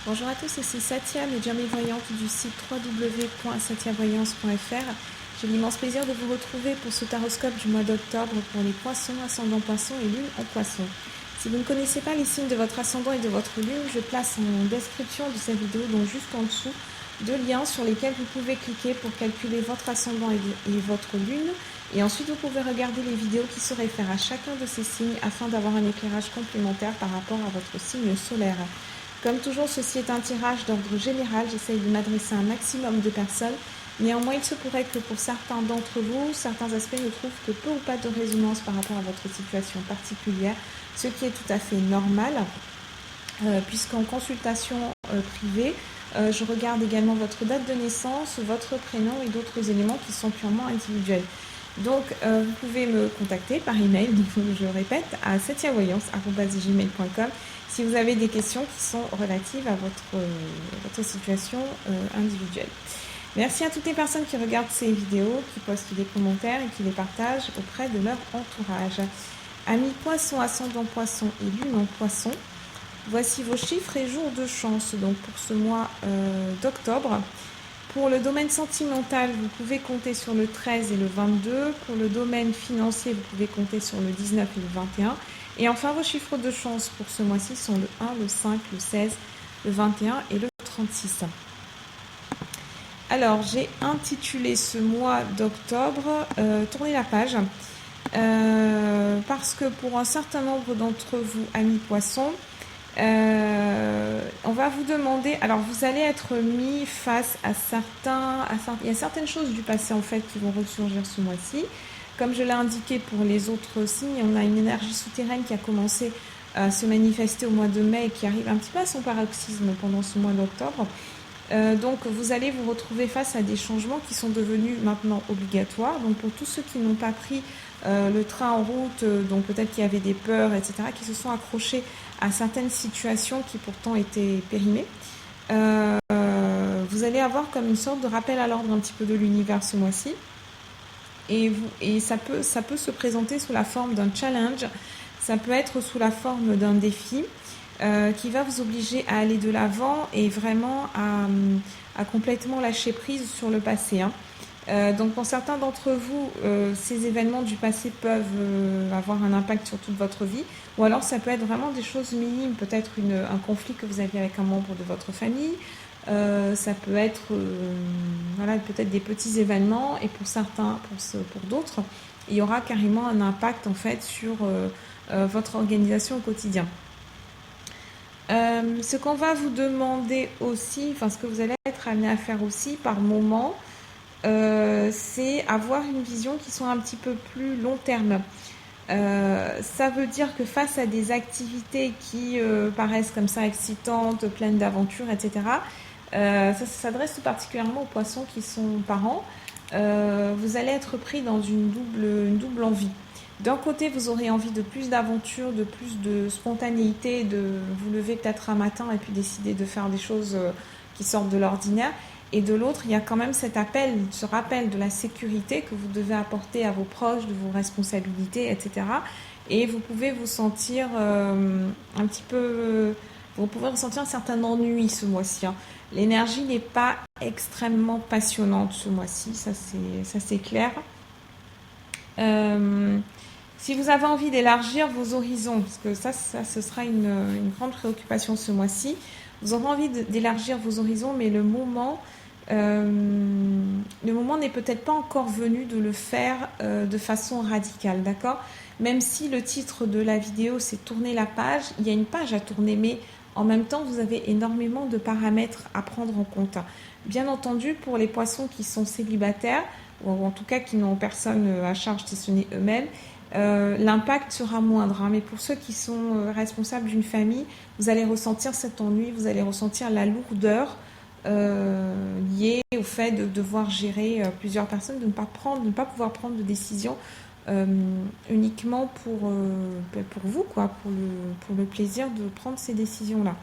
Bonjour à tous, ici Satia, médium et voyante du site www.satiavoyance.fr. J'ai l'immense plaisir de vous retrouver pour ce taroscope du mois d'octobre pour les poissons, ascendant poisson et lune en poisson. Si vous ne connaissez pas les signes de votre ascendant et de votre lune, je place en description de cette vidéo, donc juste en dessous, deux liens sur lesquels vous pouvez cliquer pour calculer votre ascendant et votre lune. Et ensuite, vous pouvez regarder les vidéos qui se réfèrent à chacun de ces signes afin d'avoir un éclairage complémentaire par rapport à votre signe solaire. Comme toujours, ceci est un tirage d'ordre général. J'essaye de m'adresser à un maximum de personnes. Néanmoins, il se pourrait que pour certains d'entre vous, certains aspects ne trouvent que peu ou pas de résonance par rapport à votre situation particulière, ce qui est tout à fait normal, puisqu'en consultation privée, je regarde également votre date de naissance, votre prénom et d'autres éléments qui sont purement individuels. Donc, vous pouvez me contacter par email, je répète, à satiavoyance@gmail.com si vous avez des questions qui sont relatives à votre situation individuelle. Merci à toutes les personnes qui regardent ces vidéos, qui postent des commentaires et qui les partagent auprès de leur entourage. Amis poissons, ascendant poisson et lune en poisson, voici vos chiffres et jours de chance donc pour ce mois d'octobre. Pour le domaine sentimental, vous pouvez compter sur le 13 et le 22. Pour le domaine financier, vous pouvez compter sur le 19 et le 21. Et enfin, vos chiffres de chance pour ce mois-ci sont le 1, le 5, le 16, le 21 et le 36. Alors, j'ai intitulé ce mois d'octobre « Tournez la page ». Parce que pour un certain nombre d'entre vous, amis poissons, on va vous demander, alors vous allez être mis face à il y a certaines choses du passé en fait qui vont ressurgir ce mois-ci. Comme je l'ai indiqué pour les autres signes, on a une énergie souterraine qui a commencé à se manifester au mois de mai et qui arrive un petit peu à son paroxysme pendant ce mois d'octobre. Donc vous allez vous retrouver face à des changements qui sont devenus maintenant obligatoires. Donc pour tous ceux qui n'ont pas pris le train en route, donc peut-être qu'il y avait des peurs, etc., qui se sont accrochés à certaines situations qui pourtant étaient périmées, vous allez avoir comme une sorte de rappel à l'ordre un petit peu de l'univers ce mois-ci. Et ça peut se présenter sous la forme d'un challenge, ça peut être sous la forme d'un défi qui va vous obliger à aller de l'avant et vraiment à complètement lâcher prise sur le passé. Donc pour certains d'entre vous, ces événements du passé peuvent avoir un impact sur toute votre vie, ou alors ça peut être vraiment des choses minimes, peut-être un conflit que vous aviez avec un membre de votre famille, ça peut être voilà, peut-être des petits événements, et pour certains, pour d'autres, il y aura carrément un impact en fait sur votre organisation au quotidien. Ce qu'on va vous demander aussi, enfin ce que vous allez être amené à faire aussi par moment, c'est avoir une vision qui soit un petit peu plus long terme. Ça veut dire que face à des activités qui paraissent comme ça excitantes, pleines d'aventures, etc., ça s'adresse tout particulièrement aux poissons qui sont parents. Vous allez être pris dans une double envie. D'un côté, vous aurez envie de plus d'aventure, de plus de spontanéité, de vous lever peut-être un matin et puis décider de faire des choses qui sortent de l'ordinaire. Et de l'autre, il y a quand même ce rappel de la sécurité que vous devez apporter à vos proches, de vos responsabilités, etc. Et vous pouvez vous sentir un petit peu... vous pouvez ressentir un certain ennui ce mois-ci. L'énergie n'est pas extrêmement passionnante ce mois-ci, ça c'est clair. Si vous avez envie d'élargir vos horizons, parce que ça ce sera une grande préoccupation ce mois-ci, vous aurez envie d'élargir vos horizons, mais le moment n'est peut-être pas encore venu de le faire de façon radicale, d'accord ? Même si le titre de la vidéo c'est tourner la page, il y a une page à tourner, mais en même temps vous avez énormément de paramètres à prendre en compte. Bien entendu, pour les poissons qui sont célibataires, ou en tout cas qui n'ont personne à charge si ce n'est eux-mêmes, l'impact sera moindre. Mais pour ceux qui sont responsables d'une famille, vous allez ressentir cet ennui, vous allez ressentir la lourdeur liée au fait de devoir gérer plusieurs personnes, de ne pas pouvoir prendre de décision uniquement pour vous, quoi, pour le plaisir de prendre ces décisions-là.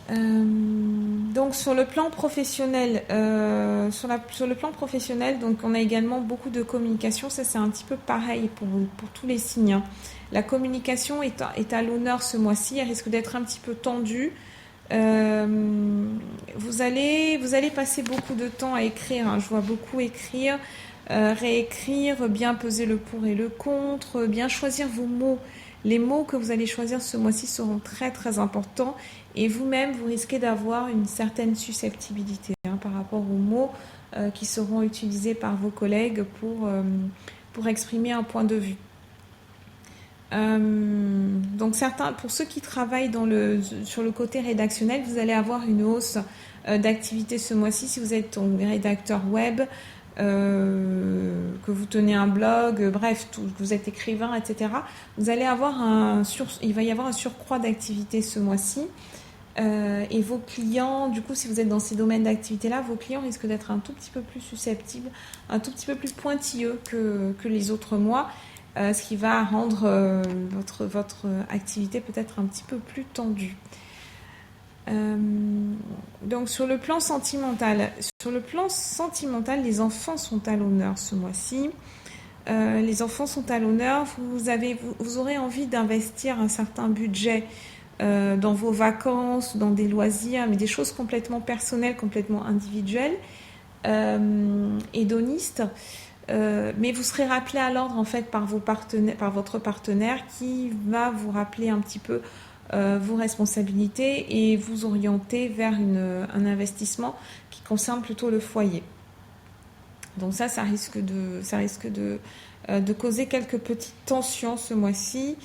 Donc Donc sur le plan professionnel, sur le plan professionnel, donc on a également beaucoup de communication. Ça c'est un petit peu pareil pour tous les signes, hein. La communication est à l'honneur ce mois-ci. Elle risque d'être un petit peu tendue. Vous allez passer beaucoup de temps à écrire, hein. Je vois beaucoup écrire, réécrire, bien peser le pour et le contre, bien choisir vos mots. Les mots que vous allez choisir ce mois-ci seront très très importants et vous-même vous risquez d'avoir une certaine susceptibilité, hein, par rapport aux mots qui seront utilisés par vos collègues pour exprimer un point de vue. Donc pour ceux qui travaillent sur le côté rédactionnel, vous allez avoir une hausse d'activité ce mois-ci. Si vous êtes un rédacteur web, que vous tenez un blog, bref, que vous êtes écrivain, etc. Vous allez avoir il va y avoir un surcroît d'activité ce mois-ci. Et vos clients, du coup, si vous êtes dans ces domaines d'activité-là, vos clients risquent d'être un tout petit peu plus susceptibles, un tout petit peu plus pointilleux que les autres mois. Ce qui va rendre votre activité peut-être un petit peu plus tendue. Donc sur le plan sentimental, les enfants sont à l'honneur ce mois-ci. Les enfants sont à l'honneur. Vous aurez envie d'investir un certain budget dans vos vacances, dans des loisirs, mais des choses complètement personnelles, complètement individuelles, hédonistes. Mais vous serez rappelé à l'ordre en fait par votre partenaire qui va vous rappeler un petit peu vos responsabilités et vous orienter vers un investissement qui concerne plutôt le foyer. Donc ça risque de causer quelques petites tensions ce mois-ci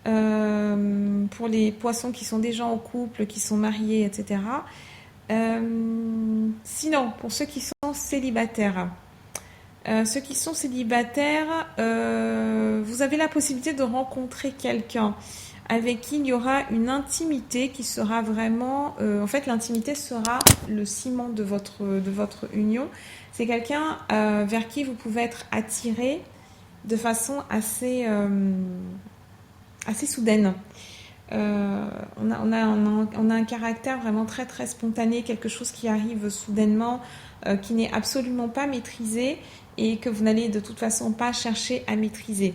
pour les poissons qui sont déjà en couple, qui sont mariés, etc. Sinon, pour ceux qui sont célibataires, vous avez la possibilité de rencontrer quelqu'un avec qui il y aura une intimité qui sera vraiment... en fait, l'intimité sera le ciment de votre union. C'est quelqu'un vers qui vous pouvez être attiré de façon assez soudaine. On a un caractère vraiment très très spontané, quelque chose qui arrive soudainement, qui n'est absolument pas maîtrisé et que vous n'allez de toute façon pas chercher à maîtriser.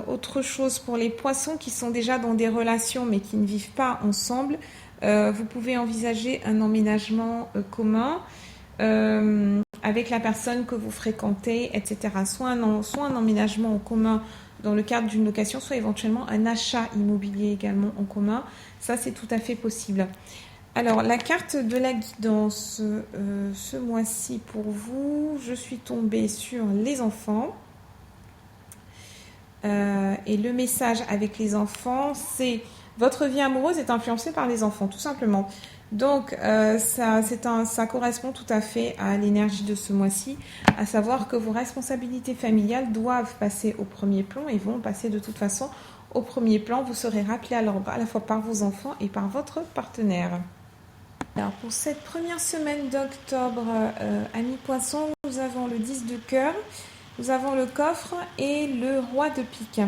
Autre chose pour les poissons qui sont déjà dans des relations mais qui ne vivent pas ensemble, vous pouvez envisager un emménagement commun avec la personne que vous fréquentez, etc. Soit un emménagement en commun dans le cadre d'une location, soit éventuellement un achat immobilier également en commun. Ça, c'est tout à fait possible. Alors, la carte de la guidance ce mois-ci pour vous, je suis tombée sur les enfants. Et le message avec les enfants, c'est votre vie amoureuse est influencée par les enfants, tout simplement. Donc, ça correspond tout à fait à l'énergie de ce mois-ci, à savoir que vos responsabilités familiales doivent passer au premier plan et vont passer de toute façon au premier plan. Vous serez rappelé à l'ordre à la fois par vos enfants et par votre partenaire. Alors, pour cette première semaine d'octobre, amis poissons, nous avons le 10 de cœur, nous avons le coffre et le roi de pique.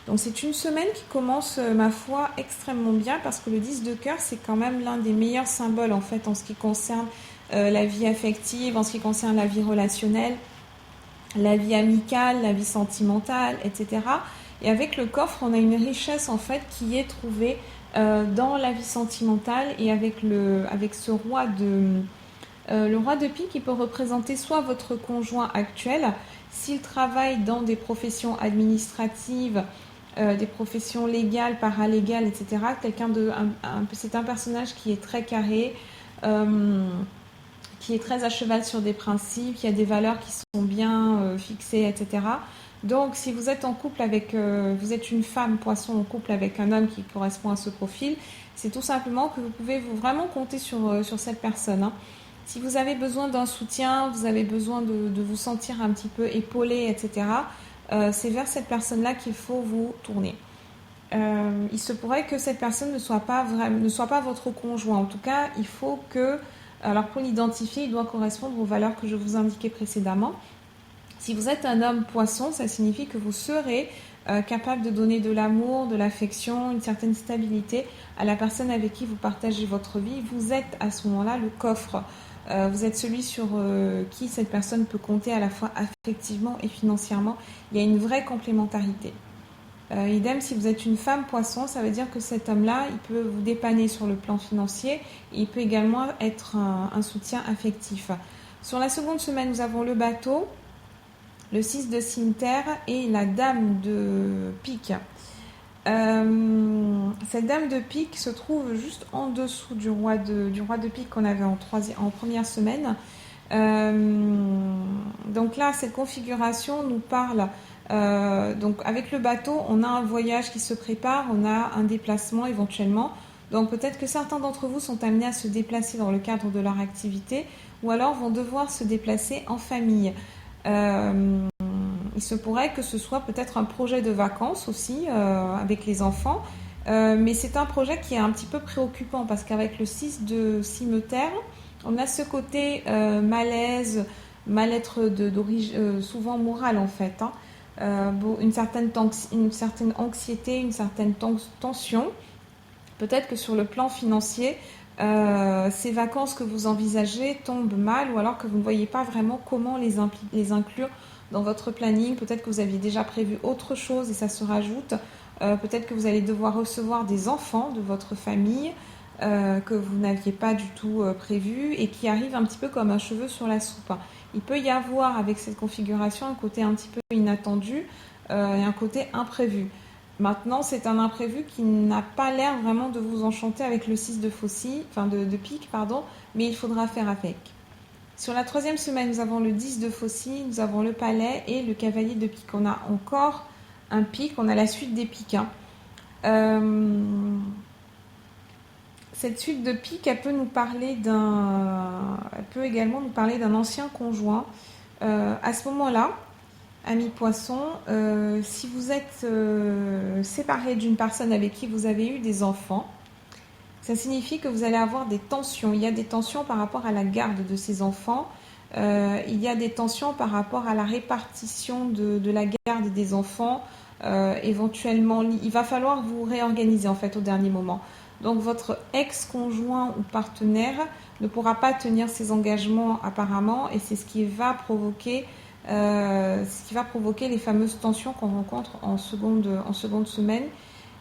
Donc c'est une semaine qui commence, ma foi, extrêmement bien parce que le 10 de cœur, c'est quand même l'un des meilleurs symboles en fait en ce qui concerne la vie affective, en ce qui concerne la vie relationnelle, la vie amicale, la vie sentimentale, etc. Et avec le coffre, on a une richesse en fait qui est trouvée dans la vie sentimentale et avec ce roi le roi de pique, il peut représenter soit votre conjoint actuel, s'il travaille dans des professions administratives, des professions légales, paralégales, etc. C'est un personnage qui est très carré, qui est très à cheval sur des principes, qui a des valeurs qui sont bien fixées, etc. Donc, si vous êtes en couple vous êtes une femme poisson en couple avec un homme qui correspond à ce profil, c'est tout simplement que vous pouvez vraiment compter sur cette personne, hein. Si vous avez besoin d'un soutien, vous avez besoin de vous sentir un petit peu épaulé, etc., c'est vers cette personne-là qu'il faut vous tourner. Il se pourrait que cette personne ne soit pas votre conjoint. En tout cas, il faut que... Alors, pour l'identifier, il doit correspondre aux valeurs que je vous indiquais précédemment. Si vous êtes un homme poisson, ça signifie que vous serez capable de donner de l'amour, de l'affection, une certaine stabilité à la personne avec qui vous partagez votre vie. Vous êtes à ce moment-là le coffre. Vous êtes celui sur qui cette personne peut compter à la fois affectivement et financièrement. Il y a une vraie complémentarité. Idem, si vous êtes une femme poisson, ça veut dire que cet homme-là, il peut vous dépanner sur le plan financier et il peut également être un soutien affectif. Sur la seconde semaine, nous avons le bateau, le 6 de cimetière et la dame de pique. Cette dame de pique se trouve juste en dessous du roi de pique qu'on avait en première semaine. Donc là, cette configuration nous parle. Donc avec le bateau, on a un voyage qui se prépare, on a un déplacement éventuellement. Donc peut-être que certains d'entre vous sont amenés à se déplacer dans le cadre de leur activité ou alors vont devoir se déplacer en famille. Il se pourrait que ce soit peut-être un projet de vacances aussi avec les enfants, mais c'est un projet qui est un petit peu préoccupant parce qu'avec le 6 de cimetière, on a ce côté malaise, mal-être d'origine, souvent moral en fait, hein. Une certaine anxiété, une certaine tension. Peut-être que sur le plan financier, ces vacances que vous envisagez tombent mal ou alors que vous ne voyez pas vraiment comment les inclure dans votre planning. Peut-être que vous aviez déjà prévu autre chose et ça se rajoute. Peut-être que vous allez devoir recevoir des enfants de votre famille que vous n'aviez pas du tout prévu et qui arrivent un petit peu comme un cheveu sur la soupe. Il peut y avoir avec cette configuration un côté un petit peu inattendu et un côté imprévu. Maintenant, c'est un imprévu qui n'a pas l'air vraiment de vous enchanter avec le 6 de faucille, enfin de pique, pardon, mais il faudra faire avec. Sur la troisième semaine, nous avons le 10 de faucille, nous avons le palais et le cavalier de pique. On a encore un pique, on a la suite des piques. Cette suite de pique, elle peut également nous parler d'un ancien conjoint. À ce moment-là, amis poissons, si vous êtes séparé d'une personne avec qui vous avez eu des enfants, ça signifie que vous allez avoir des tensions. Il y a des tensions par rapport à la garde de ces enfants. Il y a des tensions par rapport à la répartition de la garde des enfants. Éventuellement, il va falloir vous réorganiser en fait au dernier moment. Donc votre ex-conjoint ou partenaire ne pourra pas tenir ses engagements apparemment et c'est ce qui va provoquer les fameuses tensions qu'on rencontre en seconde semaine.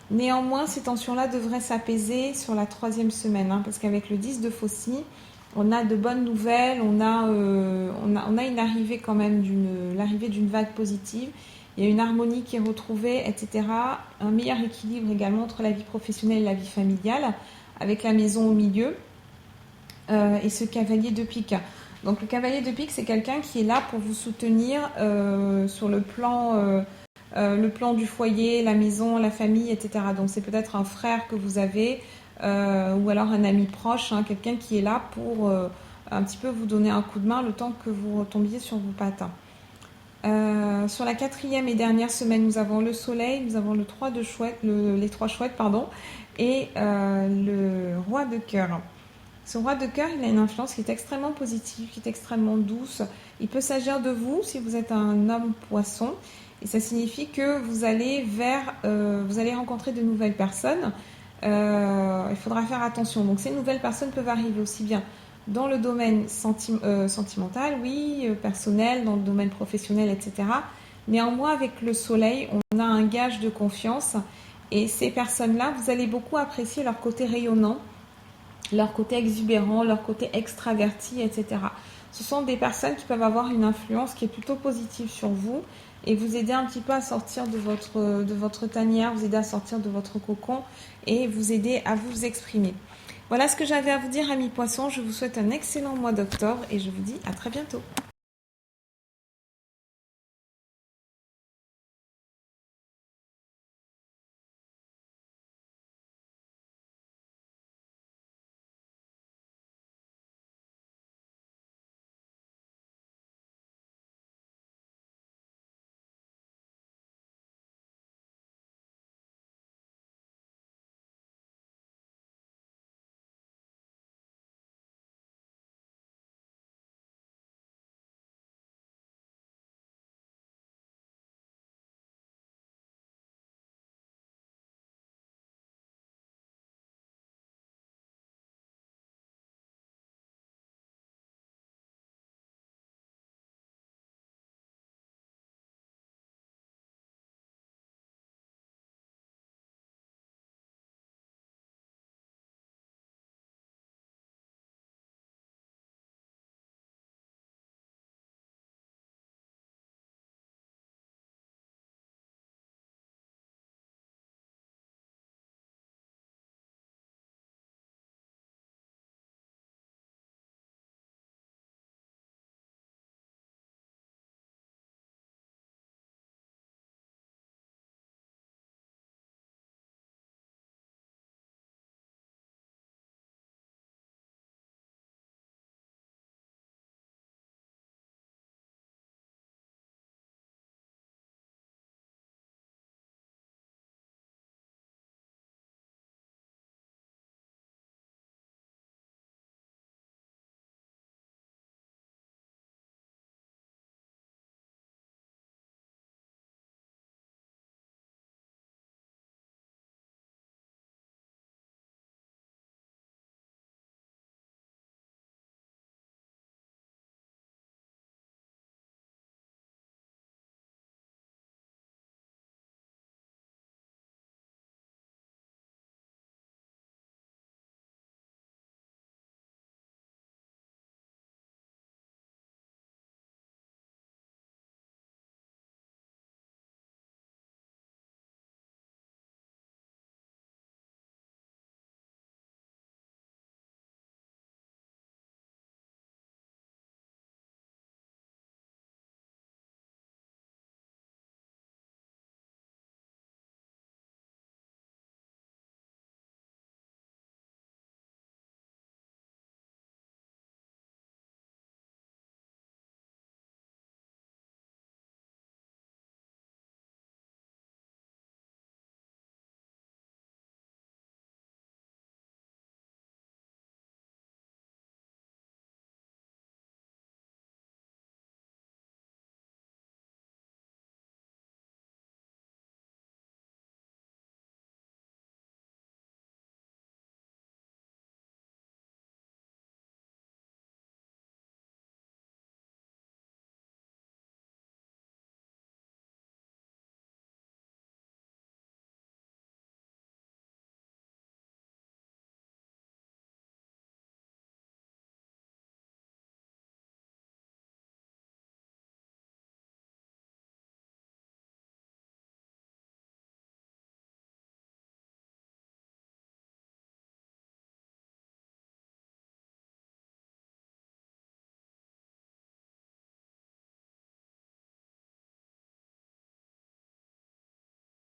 Néanmoins, ces tensions-là devraient s'apaiser sur la troisième semaine, hein, parce qu'avec le 10 de faucille, on a de bonnes nouvelles, on a une arrivée quand même l'arrivée d'une vague positive. Il y a une harmonie qui est retrouvée, etc. Un meilleur équilibre également entre la vie professionnelle et la vie familiale, avec la maison au milieu et ce cavalier de pique. Donc le cavalier de pique, c'est quelqu'un qui est là pour vous soutenir sur le plan du foyer, la maison, la famille, etc. Donc c'est peut-être un frère que vous avez ou alors un ami proche, hein, quelqu'un qui est là pour un petit peu vous donner un coup de main le temps que vous retombiez sur vos pattes. Sur la quatrième et dernière semaine, nous avons le soleil, nous avons les trois chouettes, et le roi de cœur. Ce roi de cœur, il a une influence qui est extrêmement positive, qui est extrêmement douce. Il peut s'agir de vous si vous êtes un homme poisson. Et ça signifie que vous allez rencontrer de nouvelles personnes. Il faudra faire attention. Donc ces nouvelles personnes peuvent arriver aussi bien dans le domaine sentimental, oui, personnel, dans le domaine professionnel, etc. Néanmoins, avec le soleil, on a un gage de confiance. Et ces personnes-là, vous allez beaucoup apprécier leur côté rayonnant, leur côté exubérant, leur côté extraverti, etc. Ce sont des personnes qui peuvent avoir une influence qui est plutôt positive sur vous et vous aider un petit peu à sortir de votre tanière, vous aider à sortir de votre cocon et vous aider à vous exprimer. Voilà ce que j'avais à vous dire, amis poissons. Je vous souhaite un excellent mois d'octobre et je vous dis à très bientôt.